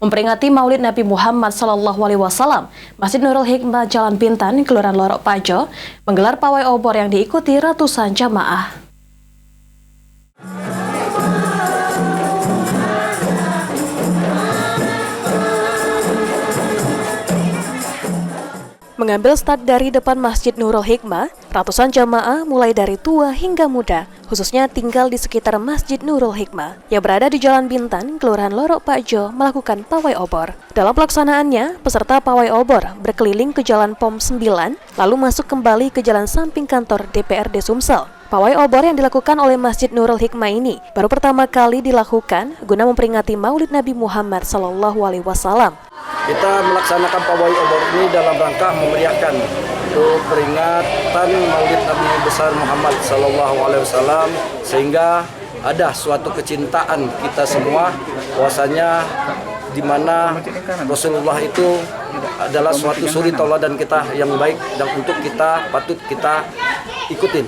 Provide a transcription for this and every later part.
Memperingati Maulid Nabi Muhammad SAW, Masjid Nurul Hikmah Jalan Bintan, Kelurahan Lorok Pajo, menggelar pawai obor yang diikuti ratusan jamaah. Mengambil start dari depan Masjid Nurul Hikmah, ratusan jamaah mulai dari tua hingga muda, khususnya tinggal di sekitar Masjid Nurul Hikmah, yang berada di Jalan Bintan, Kelurahan Lorok Pajo, melakukan pawai obor. Dalam pelaksanaannya, peserta pawai obor berkeliling ke Jalan POM 9, lalu masuk kembali ke jalan samping kantor DPRD Sumsel. Pawai obor yang dilakukan oleh Masjid Nurul Hikmah ini baru pertama kali dilakukan guna memperingati Maulid Nabi Muhammad SAW. Kita melaksanakan pawai obor ini dalam rangka memeriahkan untuk peringatan Maulid Nabi besar Muhammad SAW, sehingga ada suatu kecintaan kita semua bahwasanya di mana Rasulullah itu adalah suatu suri tauladan kita yang baik dan untuk kita patut kita ikutin.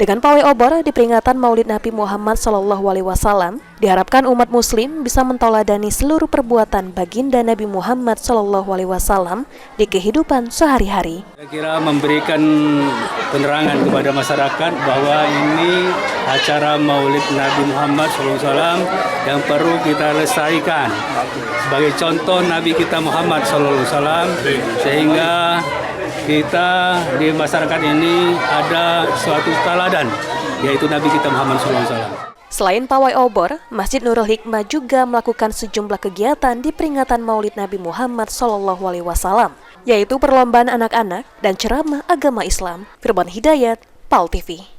Dengan pawai obor di peringatan Maulid Nabi Muhammad SAW, diharapkan umat Muslim bisa mentauladani seluruh perbuatan baginda Nabi Muhammad SAW di kehidupan sehari-hari. Saya kira memberikan penerangan kepada masyarakat bahwa ini acara Maulid Nabi Muhammad SAW yang perlu kita lestarikan sebagai contoh Nabi kita Muhammad SAW, sehingga kita di masyarakat ini ada suatu teladan, yaitu Nabi kita Muhammad SAW. Selain pawai obor, Masjid Nurul Hikmah juga melakukan sejumlah kegiatan di peringatan Maulid Nabi Muhammad SAW, yaitu perlombaan anak-anak dan ceramah agama Islam. Firman Hidayat, PAL TV.